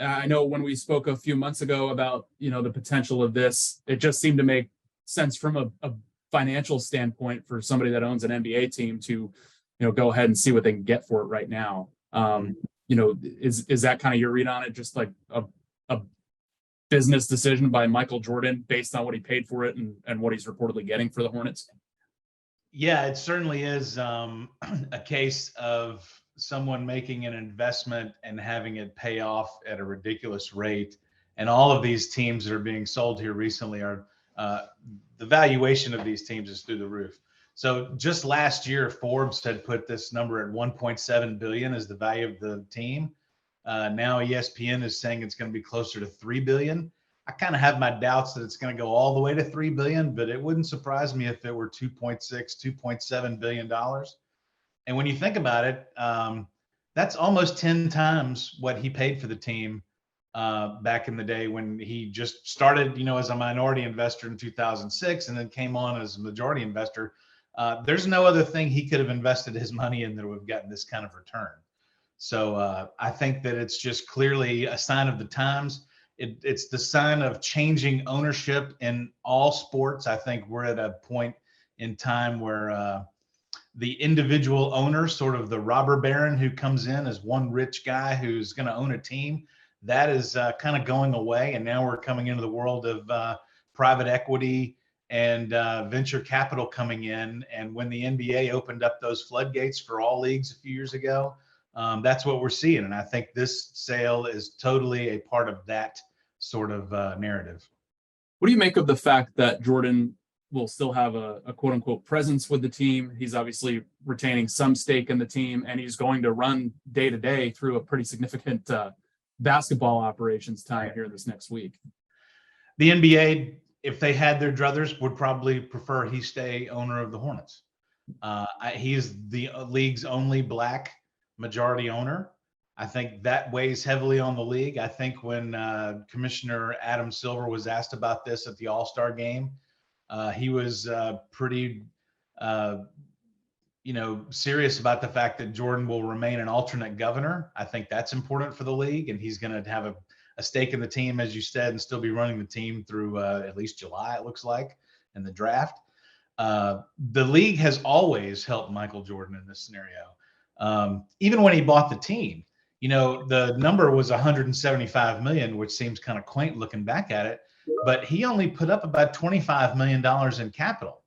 I know when we spoke a few months ago about, the potential of this, it just seemed to make sense from a financial standpoint for somebody that owns an NBA team to, go ahead and see what they can get for it right now. Is that kind of your read on it? Just like a business decision by Michael Jordan based on what he paid for it and what he's reportedly getting for the Hornets? Yeah, it certainly is a case of someone making an investment and having it pay off at a ridiculous rate. And all of these teams that are being sold here recently are the valuation of these teams is through the roof. So just last year, Forbes had put this number at 1.7 billion as the value of the team. Now ESPN is saying it's going to be closer to 3 billion. I kind of have my doubts that it's going to go all the way to 3 billion, but it wouldn't surprise me if it were 2.6, 2.7 billion dollars. And when you think about it, that's almost 10 times what he paid for the team back in the day when he just started, as a minority investor in 2006 and then came on as a majority investor. There's no other thing he could have invested his money in that would have gotten this kind of return. So I think that it's just clearly a sign of the times. It's the sign of changing ownership in all sports. I think we're at a point in time where the individual owner, sort of the robber baron who comes in as one rich guy who's going to own a team, that is kind of going away. And now we're coming into the world of private equity and venture capital coming in. And when the NBA opened up those floodgates for all leagues a few years ago, that's what we're seeing. And I think this sale is totally a part of that sort of narrative. What do you make of the fact that Jordan will still have a quote unquote presence with the team? He's obviously retaining some stake in the team, and he's going to run day to day through a pretty significant basketball operations time here this next week. The NBA, if they had their druthers, would probably prefer he stay owner of the Hornets. He is the league's only Black majority owner. I think that weighs heavily on the league. I think when Commissioner Adam Silver was asked about this at the All-Star game, he was pretty, serious about the fact that Jordan will remain an alternate governor. I think that's important for the league, and he's going to have a stake in the team, as you said, and still be running the team through at least July, it looks like, in the draft. The league has always helped Michael Jordan in this scenario. Even when he bought the team, the number was 175 million, which seems kind of quaint looking back at it, but he only put up about $25 million in capital.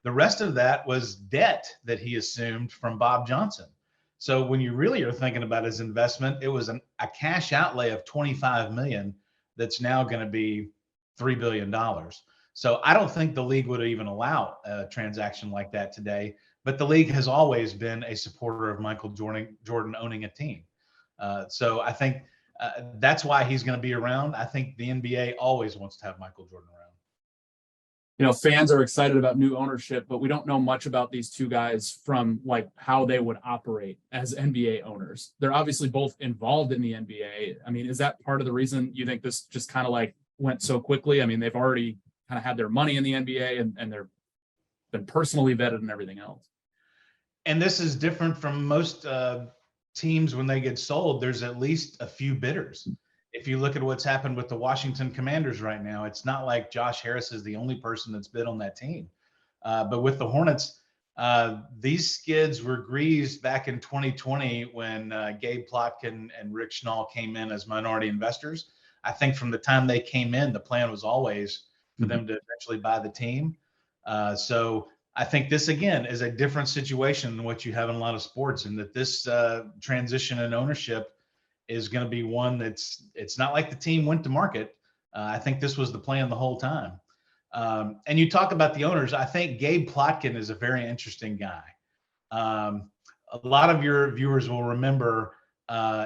The rest of that was debt that he assumed from Bob Johnson. So when you really are thinking about his investment, it was a cash outlay of 25 million that's now going to be $3 billion. So I don't think the league would even allow a transaction like that today, but the league has always been a supporter of Michael Jordan owning a team. So I think that's why he's going to be around. I think the NBA always wants to have Michael Jordan around. Fans are excited about new ownership, but we don't know much about these two guys from like how they would operate as NBA owners. They're obviously both involved in the NBA. I mean, is that part of the reason you think this just kind of like went so quickly? I mean, they've already kind of had their money in the NBA and they're been personally vetted and everything else. And this is different from most teams when they get sold. There's at least a few bidders. If you look at what's happened with the Washington Commanders right now, it's not like Josh Harris is the only person that's bid on that team. But with the Hornets, these skids were greased back in 2020 when Gabe Plotkin and Rick Schnall came in as minority investors. I think from the time they came in, the plan was always for them to eventually buy the team. So I think this, again, is a different situation than what you have in a lot of sports, and that this transition in ownership is going to be one it's not like the team went to market. I think this was the plan the whole time. And you talk about the owners. I think Gabe Plotkin is a very interesting guy. A lot of your viewers will remember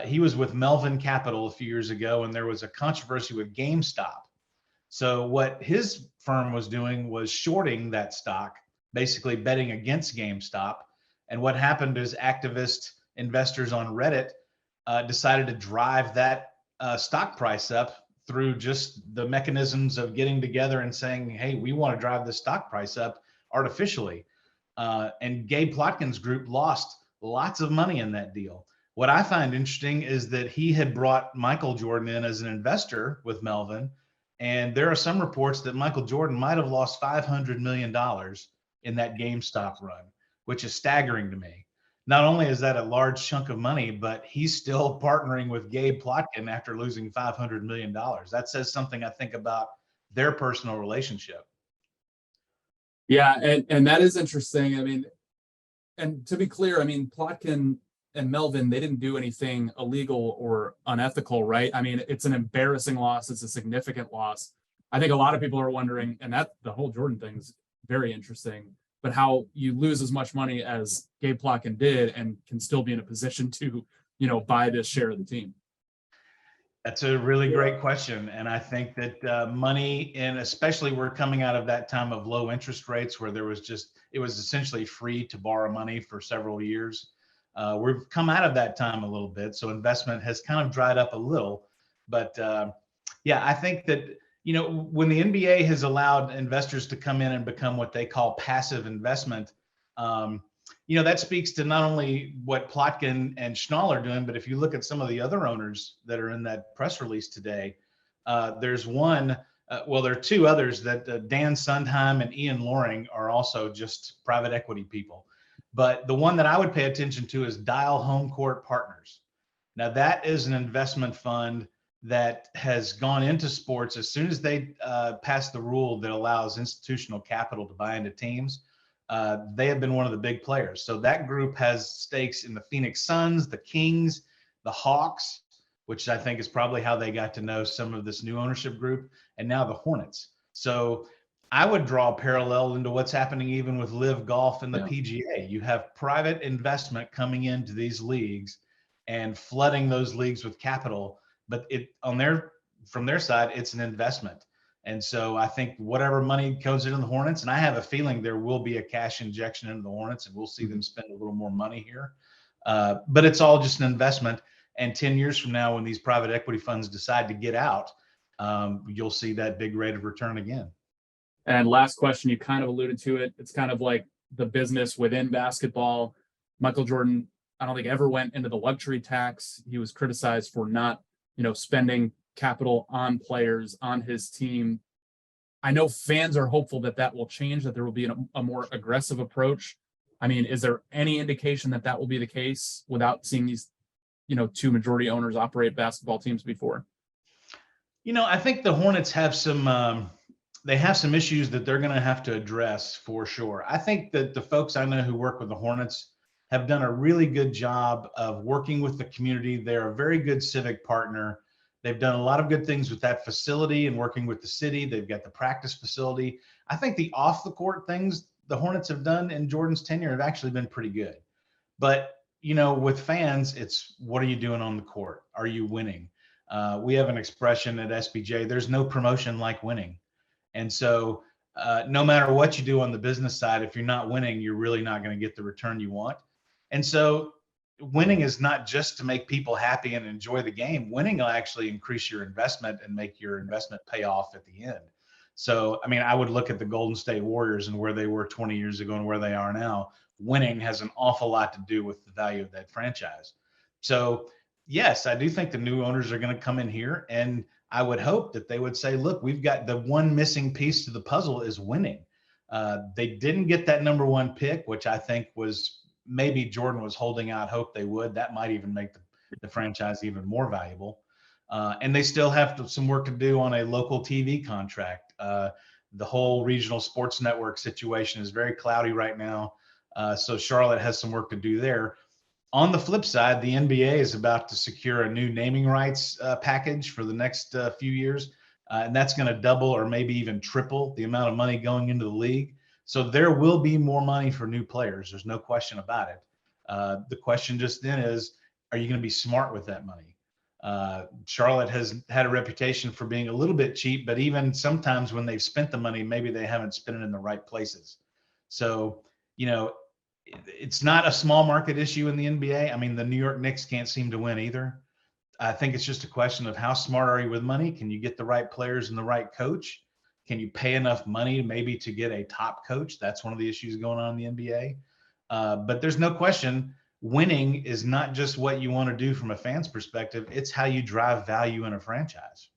he was with Melvin Capital a few years ago, and there was a controversy with GameStop. So what his firm was doing was shorting that stock, basically betting against GameStop. And what happened is activist investors on Reddit decided to drive that stock price up through just the mechanisms of getting together and saying, hey, we want to drive the stock price up artificially. And Gabe Plotkin's group lost lots of money in that deal. What I find interesting is that he had brought Michael Jordan in as an investor with Melvin. And there are some reports that Michael Jordan might have lost $500 million in that GameStop run, which is staggering to me. Not only is that a large chunk of money, but he's still partnering with Gabe Plotkin after losing $500 million. That says something, I think, about their personal relationship. Yeah, and that is interesting. I mean, and to be clear, I mean, Plotkin and Melvin, they didn't do anything illegal or unethical, right? I mean, it's an embarrassing loss. It's a significant loss. I think a lot of people are wondering, and that the whole Jordan thing's very interesting, but how you lose as much money as Gabe Plotkin did and can still be in a position to, buy this share of the team. That's a really great question. And I think that money, and especially we're coming out of that time of low interest rates where it was essentially free to borrow money for several years. We've come out of that time a little bit. So investment has kind of dried up a little. But yeah, I think that, when the NBA has allowed investors to come in and become what they call passive investment, that speaks to not only what Plotkin and Schnall are doing, but if you look at some of the other owners that are in that press release today, there's one, there are two others that Dan Sundheim and Ian Loring are also just private equity people. But the one that I would pay attention to is Dial Home Court Partners. Now that is an investment fund that has gone into sports as soon as they passed the rule that allows institutional capital to buy into teams. They have been one of the big players. So that group has stakes in the Phoenix Suns, the Kings, the Hawks, which I think is probably how they got to know some of this new ownership group, and now the Hornets. So I would draw a parallel into what's happening even with Live Golf and the PGA. You have private investment coming into these leagues and flooding those leagues with capital, but from their side, it's an investment. And so I think whatever money goes into the Hornets, and I have a feeling there will be a cash injection into the Hornets, and we'll see them spend a little more money here. But it's all just an investment. And 10 years from now, when these private equity funds decide to get out, you'll see that big rate of return again. And last question, you kind of alluded to it. It's kind of like the business within basketball. Michael Jordan, I don't think ever went into the luxury tax. He was criticized for not, spending capital on players on his team. I know fans are hopeful that will change, that there will be a more aggressive approach. I mean, is there any indication that will be the case without seeing these, two majority owners operate basketball teams before? I think the Hornets have some issues that they're going to have to address for sure. I think that the folks I know who work with the Hornets have done a really good job of working with the community. They're a very good civic partner. They've done a lot of good things with that facility and working with the city. They've got the practice facility. I think the off the court things the Hornets have done in Jordan's tenure have actually been pretty good. But, with fans, it's what are you doing on the court? Are you winning? We have an expression at SBJ, there's no promotion like winning. And so no matter what you do on the business side, if you're not winning, you're really not going to get the return you want. And so winning is not just to make people happy and enjoy the game. Winning will actually increase your investment and make your investment pay off at the end. So, I mean, I would look at the Golden State Warriors and where they were 20 years ago and where they are now. Winning has an awful lot to do with the value of that franchise. So, yes, I do think the new owners are going to come in here, and I would hope that they would say, look, we've got the one missing piece to the puzzle is winning. They didn't get that number one pick, which I think was maybe Jordan was holding out hope they would. That might even make the franchise even more valuable. And they still have some work to do on a local TV contract. The whole regional sports network situation is very cloudy right now. So Charlotte has some work to do there. On the flip side, the NBA is about to secure a new naming rights package for the next few years. And that's going to double or maybe even triple the amount of money going into the league. So there will be more money for new players. There's no question about it. The question just then is, are you going to be smart with that money? Charlotte has had a reputation for being a little bit cheap, but even sometimes when they've spent the money, maybe they haven't spent it in the right places. So, it's not a small market issue in the NBA. I mean, the New York Knicks can't seem to win either. I think it's just a question of how smart are you with money? Can you get the right players and the right coach? Can you pay enough money maybe to get a top coach? That's one of the issues going on in the NBA. But there's no question winning is not just what you want to do from a fan's perspective. It's how you drive value in a franchise.